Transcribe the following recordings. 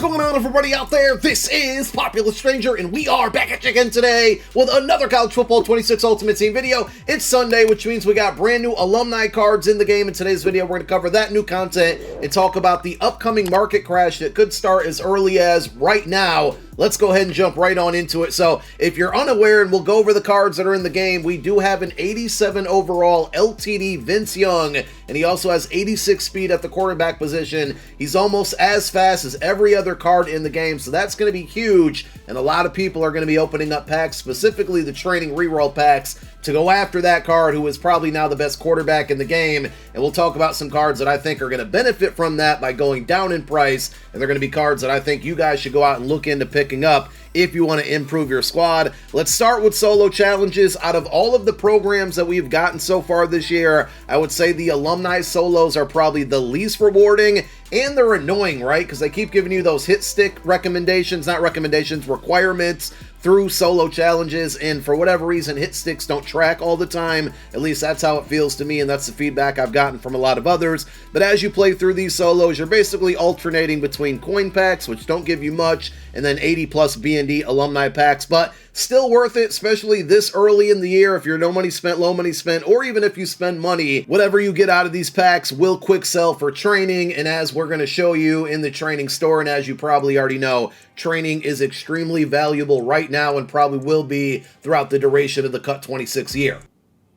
What's going on, everybody out there? This is Popular Stranger, and we are back at you again today with another College Football 26 Ultimate Team video. It's Sunday, which means we got brand new alumni cards in the game. In today's video, we're going to cover that new content and talk about the upcoming market crash that could start as early as right now. Let's go ahead and jump right on into it. So, if you're unaware, and we'll go over the cards that are in the game, we do have an 87 overall LTD Vince Young, and he also has 86 speed at the quarterback position. He's almost as fast as every other card in the game, so that's going to be huge, and a lot of people are going to be opening up packs, specifically the training reroll packs, to go after that card, who is probably now the best quarterback in the game. And we'll talk about some cards that I think are going to benefit from that by going down in price, and they're going to be cards that I think you guys should go out and look into picking up if you want to improve your squad. Let's start with solo challenges. Out of all of the programs that we've gotten so far this year, I would say the alumni solos are probably the least rewarding, and they're annoying, right? Because they keep giving you those hit stick recommendations, not recommendations, requirements through solo challenges, and for whatever reason, hit sticks don't track all the time. At least that's how it feels to me, and that's the feedback I've gotten from a lot of others. But as you play through these solos, you're basically alternating between coin packs, which don't give you much, and then 80 plus B&D alumni packs, but still worth it, especially this early in the year. If you're no money spent, low money spent, or even if you spend money, whatever you get out of these packs will quick sell for training. And as we're going to show you in the training store, and as you probably already know, training is extremely valuable right now and probably will be throughout the duration of the Cut 26 year.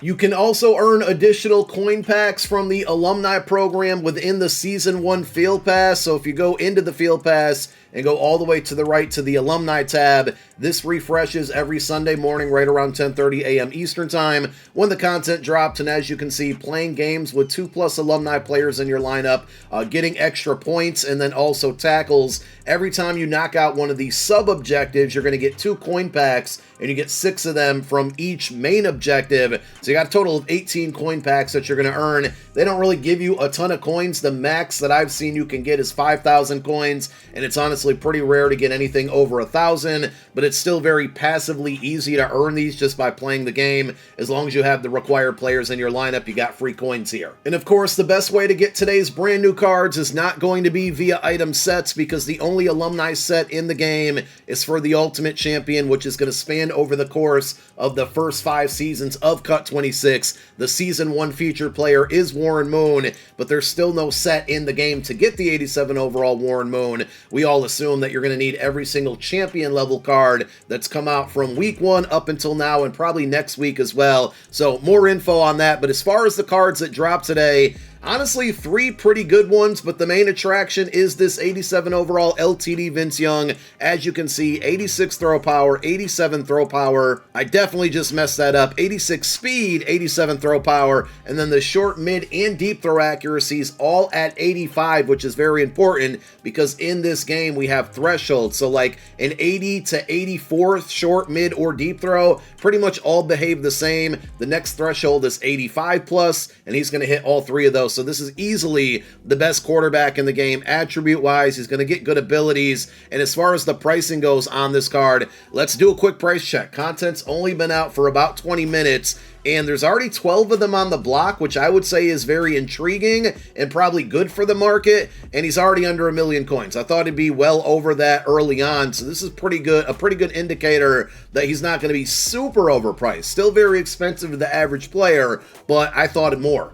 You can also earn additional coin packs from the alumni program within the Season 1 Field Pass. So if you go into the Field Pass and go all the way to the right to the alumni tab, this refreshes every Sunday morning right around 10:30 a.m. Eastern Time when the content drops. And as you can see, playing games with 2+ alumni players in your lineup, getting extra points, and then also tackles. Every time you knock out one of these sub-objectives, you're going to get 2 coin packs, and you get 6 of them from each main objective. So you got a total of 18 coin packs that you're going to earn. They don't really give you a ton of coins. The max that I've seen you can get is 5,000 coins, and it's honestly pretty rare to get anything over 1,000, but it's still very passively easy to earn these just by playing the game. As long as you have the required players in your lineup, you got free coins here. And of course, the best way to get today's brand new cards is not going to be via item sets, because the only alumni set in the game is for the Ultimate Champion, which is going to span over the course of the first 5 seasons of Cut 26. The Season 1 featured player is Warren Moon, but there's still no set in the game to get the 87 overall Warren Moon. We all assume that you're going to need every single champion level card that's come out from week 1 up until now, and probably next week as well. So more info on that. But as far as the cards that drop today, honestly, 3 pretty good ones, but the main attraction is this 87 overall LTD Vince Young. As you can see, 86 throw power, 87 throw power. I definitely just messed that up. 86 speed, 87 throw power, and then the short, mid, and deep throw accuracies all at 85, which is very important because in this game we have thresholds. So like an 80 to 84 short, mid, or deep throw pretty much all behave the same. The next threshold is 85 plus, and he's going to hit all 3 of those. So this is easily the best quarterback in the game attribute-wise. He's going to get good abilities. And as far as the pricing goes on this card, let's do a quick price check. Content's only been out for about 20 minutes, and there's already 12 of them on the block, which I would say is very intriguing and probably good for the market, and he's already under 1 million coins. I thought he'd be well over that early on, so this is pretty good, a pretty good indicator that he's not going to be super overpriced. Still very expensive to the average player, but I thought it more.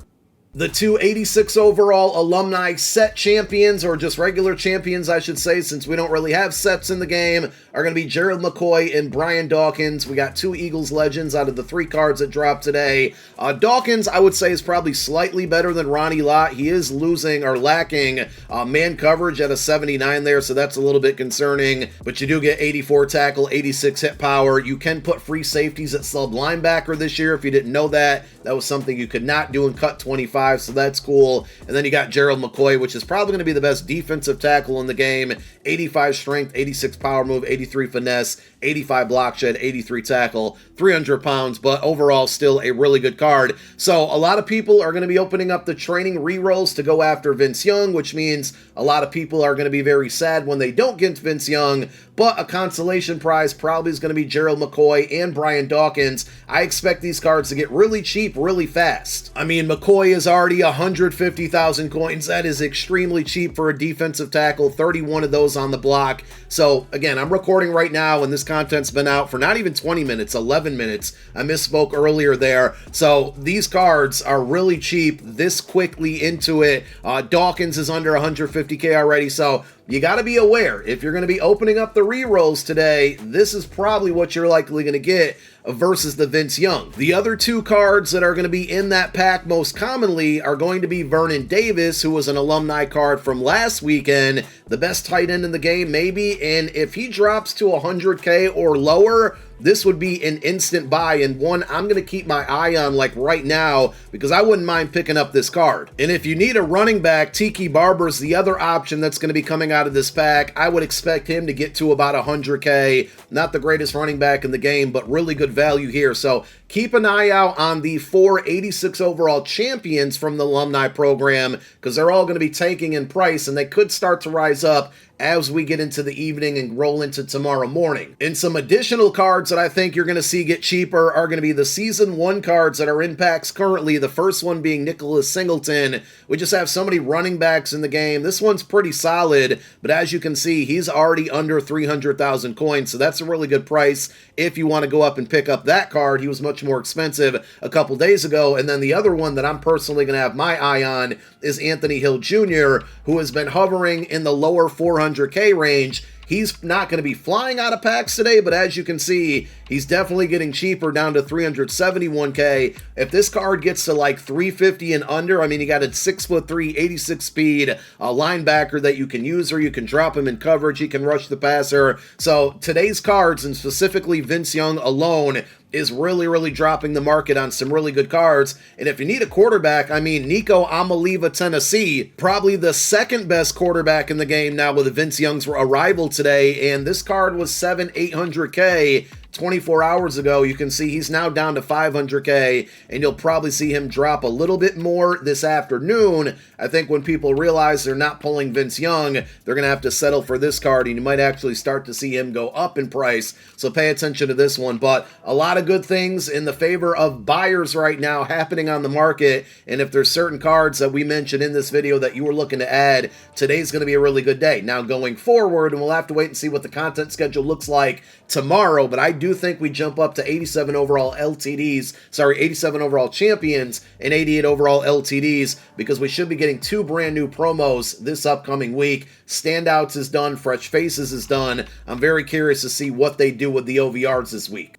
The 2 86 overall alumni set champions, or just regular champions I should say, since we don't really have sets in the game, are going to be Gerald McCoy and Brian Dawkins. We got 2 Eagles legends out of the 3 cards that dropped today. Dawkins, I would say, is probably slightly better than Ronnie Lott. He is losing or lacking man coverage at a 79 there, so that's a little bit concerning. But you do get 84 tackle, 86 hit power. You can put free safeties at sub linebacker this year. If you didn't know that, that was something you could not do in Cut 25. So that's cool. And then you got Gerald McCoy, which is probably going to be the best defensive tackle in the game. 85 strength, 86 power move, 83 finesse, 85 block shed, 83 tackle, 300 pounds, but overall still a really good card. So a lot of people are going to be opening up the training rerolls to go after Vince Young, which means a lot of people are going to be very sad when they don't get Vince Young, but a consolation prize probably is going to be Gerald McCoy and Brian Dawkins. I expect these cards to get really cheap really fast. I mean, McCoy is already 150,000 coins. That is extremely cheap for a defensive tackle, 31 of those on the block. So again, I'm recording right now and this content's been out for not even 20 minutes, 11 minutes. I misspoke earlier there. So these cards are really cheap this quickly into it. Dawkins is under 150K already, so you got to be aware. If you're going to be opening up the re-rolls today, this is probably what you're likely going to get versus the Vince Young. The other two cards that are going to be in that pack most commonly are going to be Vernon Davis, who was an alumni card from last weekend, the best tight end in the game maybe, and if he drops to 100K or lower, this would be an instant buy, and one I'm going to keep my eye on like right now because I wouldn't mind picking up this card. And if you need a running back, Tiki Barber's the other option that's going to be coming out of this pack. I would expect him to get to about 100K. Not the greatest running back in the game, but really good value here. So keep an eye out on the 486 overall champions from the alumni program because they're all going to be tanking in price and they could start to rise up as we get into the evening and roll into tomorrow morning. And some additional cards that I think you're going to see get cheaper are going to be the Season 1 cards that are in packs currently, the first one being Nicholas Singleton. We just have so many running backs in the game. This one's pretty solid, but as you can see, he's already under 300,000 coins, so that's a really good price if you want to go up and pick up that card. He was much more expensive a couple days ago. And then the other one that I'm personally going to have my eye on is Anthony Hill Jr., who has been hovering in the lower 400K range. He's not going to be flying out of packs today, but as you can see, he's definitely getting cheaper down to 371K. If this card gets to like 350 and under, I mean, you got a 6'3", 86 speed linebacker that you can use, or you can drop him in coverage. He can rush the passer. So today's cards, and specifically Vince Young alone, is really dropping the market on some really good cards. And if you need a quarterback, I mean, Nico Amaliva, Tennessee, probably the second best quarterback in the game now with Vince Young's arrival today. And this card was 800K 24 hours ago. You can see he's now down to 500K, and you'll probably see him drop a little bit more this afternoon. I think when people realize they're not pulling Vince Young, they're going to have to settle for this card, and you might actually start to see him go up in price. So pay attention to this one. But a lot of good things in the favor of buyers right now happening on the market. And if there's certain cards that we mentioned in this video that you were looking to add, today's going to be a really good day. Now going forward, and we'll have to wait and see what the content schedule looks like tomorrow, but I do think we jump up to 87 overall LTDs, 87 overall champions and 88 overall LTDs, because we should be getting two brand new promos this upcoming week. Standouts is done, Fresh Faces is done. I'm very curious to see what they do with the OVRs this week.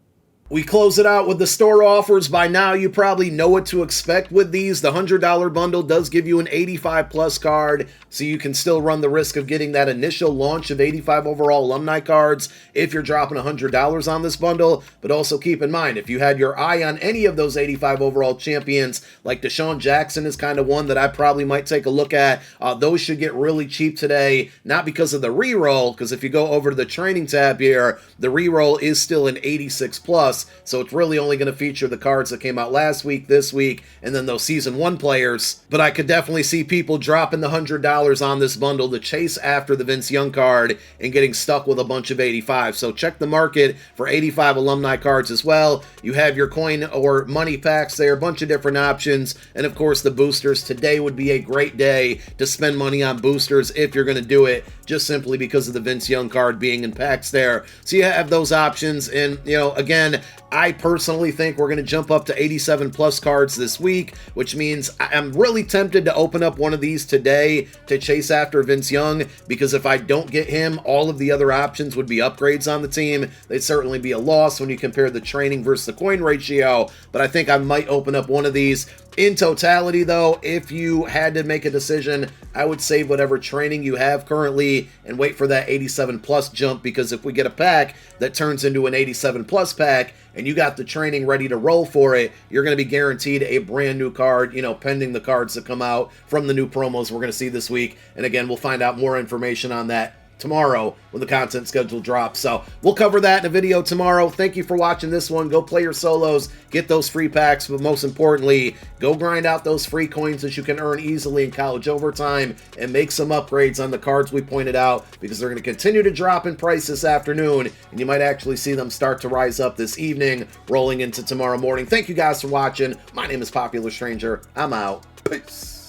We close it out with the store offers. By now, you probably know what to expect with these. The $100 bundle does give you an 85 plus card, so you can still run the risk of getting that initial launch of 85 overall alumni cards if you're dropping $100 on this bundle. But also keep in mind, if you had your eye on any of those 85 overall champions, like Deshaun Jackson is kind of one that I probably might take a look at. Those should get really cheap today, not because of the reroll, because if you go over to the training tab here, the reroll is still an 86 plus. So it's really only going to feature the cards that came out last week, this week, and then those Season 1 players. But I could definitely see people dropping the $100 on this bundle to chase after the Vince Young card and getting stuck with a bunch of 85. So check the market for 85 alumni cards as well. You have your coin or money packs there, a bunch of different options. And of course, the boosters. Today would be a great day to spend money on boosters if you're going to do it, just simply because of the Vince Young card being in packs there. So you have those options. And, you know, again, I personally think we're going to jump up to 87 plus cards this week, which means I'm really tempted to open up one of these today to chase after Vince Young, because if I don't get him, all of the other options would be upgrades on the team. They'd certainly be a loss when you compare the training versus the coin ratio, but I think I might open up one of these. In totality, though, if you had to make a decision, I would save whatever training you have currently and wait for that 87 plus jump, because if we get a pack that turns into an 87 plus pack and you got the training ready to roll for it, you're going to be guaranteed a brand new card, you know, pending the cards that come out from the new promos we're going to see this week. And again, we'll find out more information on that tomorrow when the content schedule drops. So we'll cover that in a video tomorrow. Thank you for watching this one. Go play your solos, get those free packs, but most importantly, go grind out those free coins that you can earn easily in college overtime and make some upgrades on the cards we pointed out, because they're going to continue to drop in price this afternoon, and you might actually see them start to rise up this evening, rolling into tomorrow morning. Thank you guys for watching. My name is Popular Stranger. I'm out. Peace.